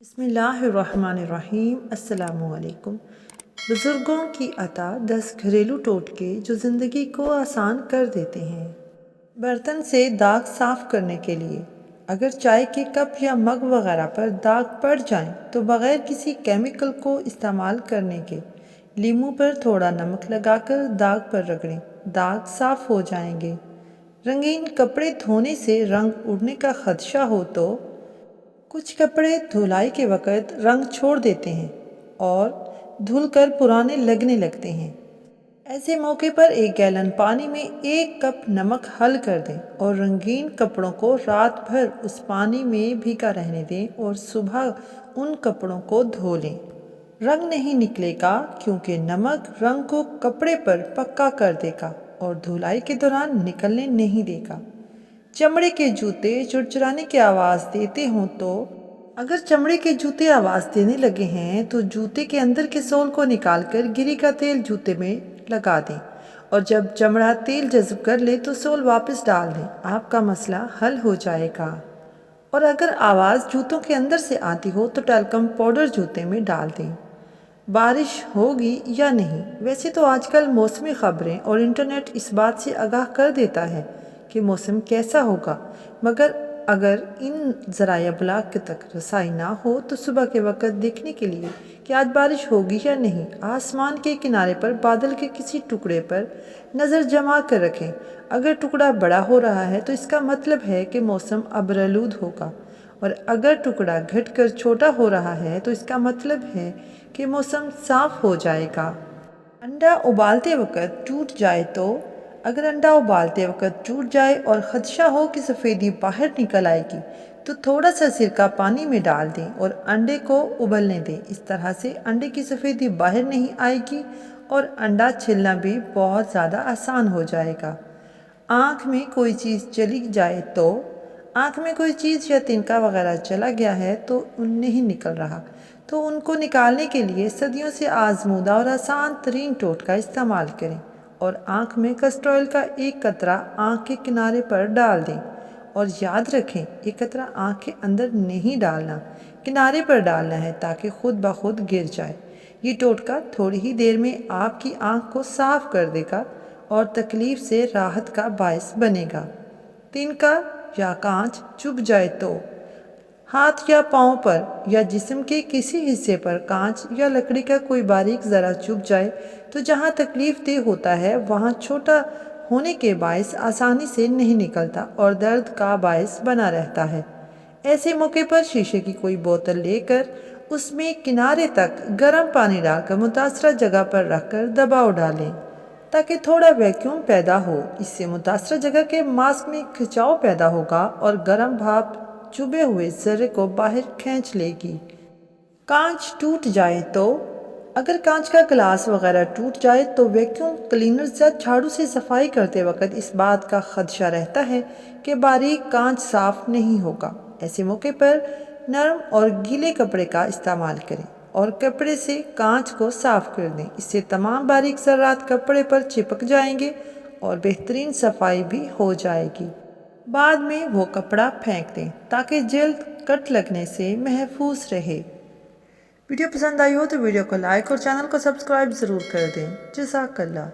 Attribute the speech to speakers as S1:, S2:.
S1: بسم اللہ الرحمن الرحیم۔ السلام علیکم۔ بزرگوں کی عطا 10 گھریلو ٹوٹکے جو زندگی کو آسان کر دیتے ہیں۔ برتن سے داغ صاف کرنے کے لیے اگر چائے کے کپ یا مگ وغیرہ پر داغ پڑ جائیں تو بغیر کسی کیمیکل کو استعمال کرنے کے لیموں پر تھوڑا نمک لگا کر داغ پر رگڑیں، داغ صاف ہو جائیں گے۔ رنگین کپڑے دھونے سے رنگ اڑنے کا خدشہ ہو تو کچھ کپڑے دھلائی کے وقت رنگ چھوڑ دیتے ہیں اور دھل کر پرانے لگنے لگتے ہیں۔ ایسے موقع پر 1 گیلن پانی میں 1 کپ نمک حل کر دیں اور رنگین کپڑوں کو رات بھر اس پانی میں بھیگا رہنے دیں اور صبح ان کپڑوں کو دھو لیں۔ رنگ نہیں نکلے گا کیونکہ نمک رنگ کو کپڑے پر پکا کر دے گا اور دھلائی کے دوران نکلنے نہیں دے گا۔ چمڑے کے جوتے چرچرانے کی آواز دیتے ہوں تو اگر چمڑے کے جوتے آواز دینے لگے ہیں تو جوتے کے اندر کے سول کو نکال کر گری کا تیل جوتے میں لگا دیں اور جب چمڑا تیل جذب کر لے تو سول واپس ڈال دیں، آپ کا مسئلہ حل ہو جائے گا۔ اور اگر آواز جوتوں کے اندر سے آتی ہو تو ٹیلکم پاؤڈر جوتے میں ڈال دیں۔ بارش ہوگی یا نہیں؟ ویسے تو آج کل موسمی خبریں اور انٹرنیٹ اس بات سے آگاہ کر دیتا ہے کہ موسم کیسا ہوگا، مگر اگر ان ذرائع ابلاغ تک رسائی نہ ہو تو صبح کے وقت دیکھنے کے لیے کہ آج بارش ہوگی یا نہیں، آسمان کے کنارے پر بادل کے کسی ٹکڑے پر نظر جما کر رکھیں۔ اگر ٹکڑا بڑا ہو رہا ہے تو اس کا مطلب ہے کہ موسم ابرآلود ہوگا، اور اگر ٹکڑا گھٹ کر چھوٹا ہو رہا ہے تو اس کا مطلب ہے کہ موسم صاف ہو جائے گا۔ انڈا ابالتے وقت ٹوٹ جائے تو اگر انڈا ابالتے وقت ٹوٹ جائے اور خدشہ ہو کہ سفیدی باہر نکل آئے گی تو تھوڑا سا سرکہ پانی میں ڈال دیں اور انڈے کو ابلنے دیں۔ اس طرح سے انڈے کی سفیدی باہر نہیں آئے گی اور انڈا چھلنا بھی بہت زیادہ آسان ہو جائے گا۔ آنکھ میں کوئی چیز چلی جائے تو آنکھ میں کوئی چیز یا تنکا وغیرہ چلا گیا ہے تو نہیں نکل رہا تو ان کو نکالنے کے لیے صدیوں سے آزمودہ اور آسان ترین ٹوٹکا استعمال کریں اور آنکھ میں کسٹر آئل کا 1 قطرہ آنکھ کے کنارے پر ڈال دیں، اور یاد رکھیں 1 قطرہ آنکھ کے اندر نہیں ڈالنا، کنارے پر ڈالنا ہے تاکہ خود بخود گر جائے۔ یہ ٹوٹکا تھوڑی ہی دیر میں آپ کی آنکھ کو صاف کر دے گا اور تکلیف سے راحت کا باعث بنے گا۔ تنکا یا کانچ چبھ جائے تو ہاتھ یا پاؤں پر یا جسم کے کسی حصے پر کانچ یا لکڑی کا کوئی باریک ذرہ چبھ جائے تو جہاں تکلیف دہ ہوتا ہے وہاں چھوٹا ہونے کے باعث آسانی سے نہیں نکلتا اور درد کا باعث بنا رہتا ہے۔ ایسے موقع پر شیشے کی کوئی بوتل لے کر اس میں کنارے تک گرم پانی ڈال کر متاثرہ جگہ پر رکھ کر دباؤ ڈالیں تاکہ تھوڑا ویکیوم پیدا ہو۔ اس سے متاثرہ جگہ کے ماسک میں کھچاؤ پیدا ہوگا اور گرم بھاپ چبھے ہوئے ذرے کو باہر کھینچ لے گی۔ کانچ ٹوٹ جائے تو اگر کانچ کا گلاس وغیرہ ٹوٹ جائے تو ویکیوم کلینر یا جھاڑو سے صفائی کرتے وقت اس بات کا خدشہ رہتا ہے کہ باریک کانچ صاف نہیں ہوگا۔ ایسے موقع پر نرم اور گیلے کپڑے کا استعمال کریں اور کپڑے سے کانچ کو صاف کر دیں، اس سے تمام باریک ذرات کپڑے پر چپک جائیں گے اور بہترین صفائی بھی ہو جائے گی۔ بعد میں وہ کپڑا پھینک دیں تاکہ جلد کٹ لگنے سے محفوظ رہے۔ ویڈیو پسند آئی ہو تو ویڈیو کو لائک اور چینل کو سبسکرائب ضرور کر دیں۔ جزاک اللہ۔